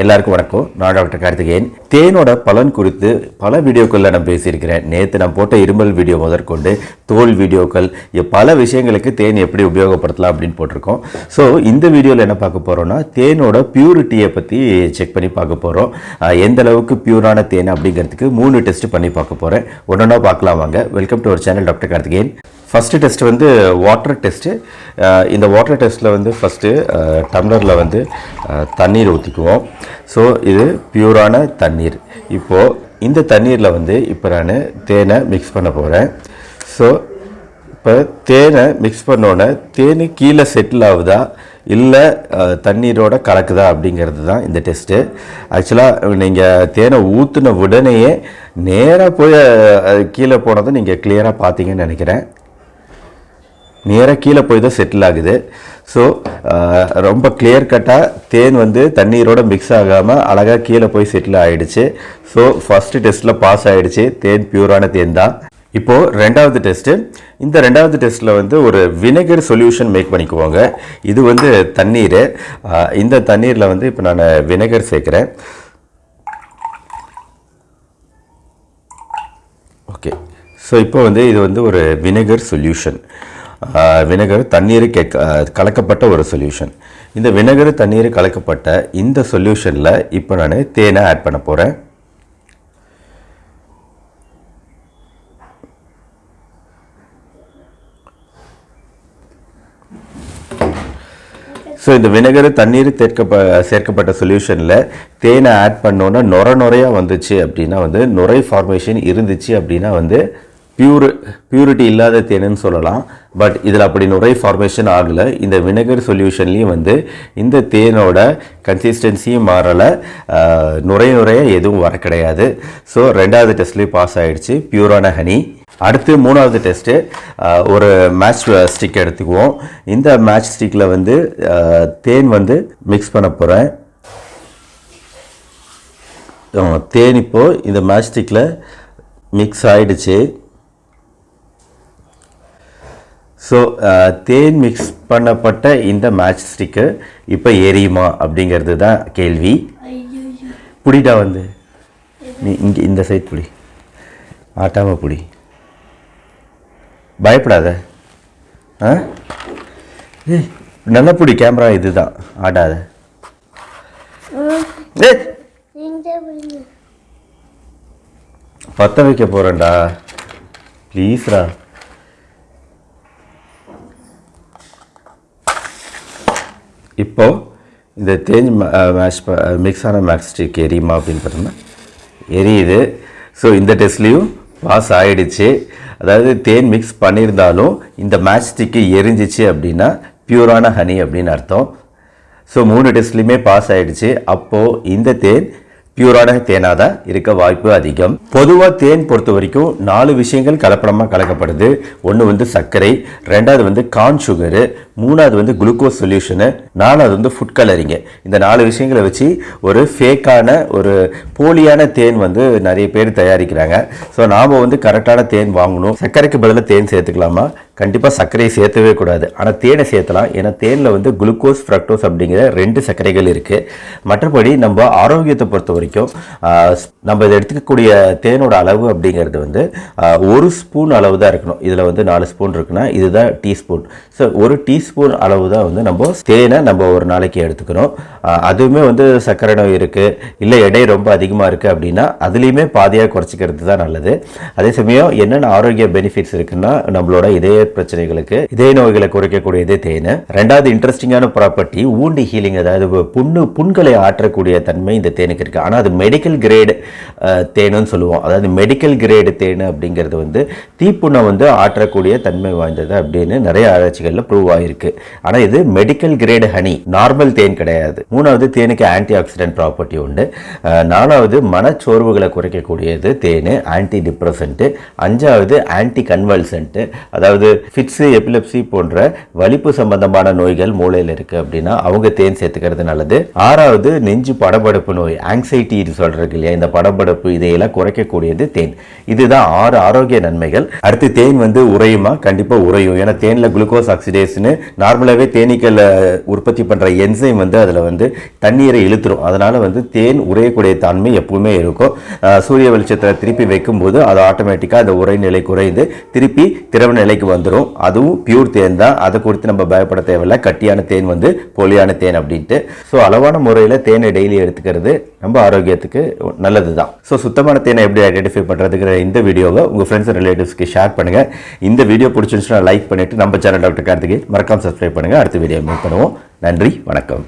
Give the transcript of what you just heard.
எல்லாருக்கும் வணக்கம். நான் டாக்டர் கார்த்திகேயன். தேனோட பலன் குறித்து பல வீடியோக்களில் நான் பேசியிருக்கிறேன். நேற்று நான் போட்ட இருமல் வீடியோ முதற்கொண்டு தோல் வீடியோக்கள் பல விஷயங்களுக்கு தேன் எப்படி உபயோகப்படுத்தலாம் அப்படின்னு போட்டிருக்கோம். ஸோ இந்த வீடியோவில் என்ன பார்க்க போகிறோம்னா தேனோட பியூரிட்டியை பற்றி செக் பண்ணி பார்க்க போகிறோம். எந்த அளவுக்கு பியூரான தேன் அப்படிங்கிறதுக்கு 3 டெஸ்ட் பண்ணி பார்க்க போகிறேன். ஒன்றா பார்க்கலாம் வாங்க. Welcome to our channel doctor Karthikeyan. First test வந்து வாட்டர் டெஸ்ட்டு. இந்த வாட்டர் டெஸ்ட்டில் வந்து ஃபஸ்ட்டு டம்ளரில் வந்து தண்ணீர் ஊற்றிக்குவோம். ஸோ இது பியூரான தண்ணீர். இப்போது இந்த தண்ணீரில் வந்து இப்போ நான் தேனை மிக்ஸ் பண்ண போகிறேன். ஸோ இப்போ தேனை மிக்ஸ் பண்ணோன்னே தேன் கீழே செட்டில் ஆகுதா இல்லை தண்ணீரோட கலக்குதா அப்படிங்கிறது தான் இந்த டெஸ்ட்டு. ஆக்சுவலாக நீங்கள் தேனை ஊற்றின உடனேயே நேராக போய் கீழே போனதை நீங்கள் கிளியராக பார்த்தீங்கன்னு நினைக்கிறேன். நேராக கீழே போய் தான் செட்டில் ஆகுது. ஸோ ரொம்ப கிளியர் கட்டாக தேன் வந்து தண்ணீரோட மிக்ஸ் ஆகாமல் அழகாக கீழே போய் செட்டில் ஆகிடுச்சு. ஸோ ஃபஸ்ட்டு டெஸ்ட்டில் பாஸ் ஆகிடுச்சு. தேன் பியூரான தேன் தான். இப்போது ரெண்டாவது டெஸ்ட்டு. இந்த ரெண்டாவது டெஸ்ட்டில் வந்து ஒரு வினெகர் சொல்யூஷன் மேக் பண்ணிக்குவாங்க. இது வந்து தண்ணீர். இந்த தண்ணீரில் வந்து இப்போ நான் வினெகர் சேர்க்குறேன். ஓகே. ஸோ இப்போ வந்து இது வந்து ஒரு வினெகர் சொல்யூஷன். வினெகர் தண்ணீர் கலக்கப்பட்ட ஒரு சொல்யூஷன். இந்த வினெகர் தண்ணீர் கலக்கப்பட்ட இந்த சொல்யூஷனில் இப்போ நான் தேனை ஆட் பண்ண போகிறேன். ஸோ இந்த வினெகர் தண்ணீர் சேர்க்கப்பட்ட சொல்யூஷனில் தேனை ஆட் பண்ணோன்னா நுரையாக வந்துச்சு அப்படின்னா வந்து நுரை ஃபார்மேஷன் இருந்துச்சு அப்படின்னா வந்து பியூரிட்டி இல்லாத தேனுன்னு சொல்லலாம். பட் இதில் அப்படி நுரை ஃபார்மேஷன் ஆகலை. இந்த வினெகர் சொல்யூஷன்லேயும் வந்து இந்த தேனோட கன்சிஸ்டன்சியும் மாறலை, நுரைய எதுவும் வர கிடையாது. ஸோ ரெண்டாவது டெஸ்ட்லேயும் பாஸ் ஆகிடுச்சு, பியூரான ஹனி. அடுத்து மூணாவது டெஸ்ட்டு. ஒரு மேட்ச் ஸ்டிக் எடுத்துக்குவோம். இந்த மேட்ச் ஸ்டிக்கில் வந்து தேன் வந்து மிக்ஸ் பண்ண போகிறேன். தேன் இப்போது இந்த மேட்ச் ஸ்டிக்கில் மிக்ஸ் ஆகிடுச்சு. ஸோ தேன் மிக்ஸ் பண்ணப்பட்ட இந்த மேட்ச் ஸ்டிக்கு இப்போ எரியுமா அப்படிங்கிறது தான் கேள்வி. புடிடா வந்து நீ இங்கே இந்த சைட் புடி, ஆட்டாமல் புடி, பயப்படாத. நல்லா புடி, கேமரா இதுதான், ஆட்டாத. பற்ற வைக்க போகிறேன்டா, ப்ளீஸ்ரா. இப்போது இந்த தேன் மிக்ஸ் ஆன மேட்ச் ஸ்டிக் எரியுமா அப்படின்னு பார்த்தோம்னா எரியுது. ஸோ இந்த டெஸ்ட்லேயும் பாஸ் ஆகிடுச்சு. அதாவது தேன் மிக்ஸ் பண்ணியிருந்தாலும் இந்த மேட்ச் ஸ்டிக்கு எரிஞ்சிச்சு அப்படின்னா பியூரான ஹனி அப்படின்னு அர்த்தம். ஸோ 3 டெஸ்ட்லேயுமே பாஸ் ஆகிடுச்சு. அப்போது இந்த தேன் பியூரான தேனாக தான் இருக்க வாய்ப்பு அதிகம். பொதுவாக தேன் பொறுத்த வரைக்கும் 4 விஷயங்கள் கலப்படமாக கலக்கப்படுது. ஒன்று வந்து சர்க்கரை, ரெண்டாவது வந்து கார்ன் சுகரு, மூணாவது வந்து குளுக்கோஸ் சொல்யூஷனு, நாலாவது வந்து ஃபுட் கலரிங்கு. இந்த 4 விஷயங்களை வச்சு ஒரு ஃபேக்கான ஒரு போலியான தேன் வந்து நிறைய பேர் தயாரிக்கிறாங்க. ஸோ நாம் வந்து கரெக்டான தேன் வாங்கணும். சர்க்கரைக்கு பதிலாக தேன் சேர்த்துக்கலாமா? கண்டிப்பாக சர்க்கரையை சேர்த்தவே கூடாது. ஆனால் தேனை சேர்த்தலாம். ஏன்னா தேனில் வந்து குளுக்கோஸ், ஃப்ரக்டோஸ் அப்படிங்கிற 2 சர்க்கரைகள் இருக்குது. மற்றபடி நம்ம ஆரோக்கியத்தை பொறுத்த வரைக்கும் நம்ம இதை எடுத்துக்கக்கூடிய தேனோட அளவு அப்படிங்கிறது வந்து 1 ஸ்பூன் அளவு தான் இருக்கணும். இதில் வந்து 4 ஸ்பூன் இருக்குன்னா இதுதான் டீஸ்பூன். ஸோ 1 டீஸ்பூன் அளவு தான் வந்து நம்ம தேனை நம்ம ஒரு நாளைக்கு எடுத்துக்கணும். அதுவுமே வந்து சர்க்கரை நோய் இருக்குது, இல்லை எடை ரொம்ப அதிகமாக இருக்குது அப்படின்னா அதுலேயுமே பாதியாக குறைச்சிக்கிறது தான் நல்லது. அதே சமயம் என்னென்ன ஆரோக்கிய பெனிஃபிட்ஸ் இருக்குன்னா நம்மளோட இதய பிரச்சனைகளுக்கு, இதய நோய்களை குறைக்கக்கூடியதே தேன். ரெண்டாவது இன்ட்ரெஸ்டிங்கான ப்ராப்பர்ட்டி வூண்ட் ஹீலிங். அதாவது புண்களை ஆற்றக்கூடிய தன்மை இந்த தேனுக்கு இருக்குது. ஆனால் அது மெடிக்கல் கிரேடு தேனுன்னு சொல்லுவோம். அதாவது மெடிக்கல் கிரேடு தேன் அப்படிங்கிறது வந்து தீப்புண்ணை வந்து ஆற்றக்கூடிய தன்மை வாய்ந்தது அப்படின்னு நிறைய ஆராய்ச்சிகளில் ப்ரூவ் ஆகிருக்கு. ஆனால் இது மெடிக்கல் கிரேடு ஹனி, நார்மல் தேன் கிடையாது. மூணாவது தேனுக்கு ஆன்டி ஆக்சிடென்ட் ப்ராப்பர்ட்டி உண்டு. மூணாவது மனச்சோர்வுகளை குறைக்கக்கூடியது தேன், ஆன்டி டிப்ரெசன்ட்டு. அஞ்சாவது ஆன்டி கன்வல்சன்ட்டு, அதாவது ஃபிட்ஸு, எபிலெப்சி போன்ற வலிப்பு சம்பந்தமான நோய்கள் மூளையில் இருக்குது அப்படின்னா அவங்க தேன் சேர்த்துக்கிறது நல்லது. ஆறாவது நெஞ்சு படபடப்பு நோய், ஆங்ஸைட்டி சொல்கிறது இல்லையா, இந்த படபடப்பு இதையெல்லாம் குறைக்கக்கூடியது தேன். இதுதான் 6 ஆரோக்கிய நன்மைகள். அடுத்து தேன் உறையுமா? கண்டிப்பாக உறையும். ஏன்னா தேனில் குளுக்கோஸ் ஆக்சிடேஸ்னு நார்மலாகவே தேனீக்கள் உற்பத்தி பண்ணுற என்சைம் அதில் தண்ணீரை இழுத்துரும். அதனால் தேன் உறையக்கூடிய தன்மை எப்பவுமே இருக்கும். சூரிய வெளிச்சத்தில் திருப்பி வைக்கும்போது அது ஆட்டோமேட்டிக்காக அந்த உரை நிலை குறைந்து திருப்பி திரவ நிலைக்கு வந்துடும். அதுவும் பியூர் தேன் தான். அதை குறித்து நம்ம பயப்பட தேவையில்லை. கட்டியான தேன் போலியான தேன் அப்படின்ட்டு. ஸோ அளவான முறையில் தேனை டெய்லி எடுத்துக்கிறது நம்ம ஆரோக்கியத்துக்கு நல்லது தான். ஸோ சுத்தமான தேனை எப்படி ஐடென்டிஃபை பண்ணுறதுங்கிற இந்த வீடியோவை உங்கள் ஃப்ரெண்ட்ஸ் அண்ட் ரிலேட்டிவ்ஸ்க்கு ஷேர் பண்ணுங்கள். இந்த வீடியோ பிடிச்சிருந்துச்சுன்னா லைக் பண்ணிவிட்டு நம்ம சேனல் டாக்டர் கார்த்திகேயன் மறக்காம சப்ஸ்கிரைப் பண்ணுங்கள். அடுத்த வீடியோ மீட் பண்ணுவோம். நன்றி, வணக்கம்.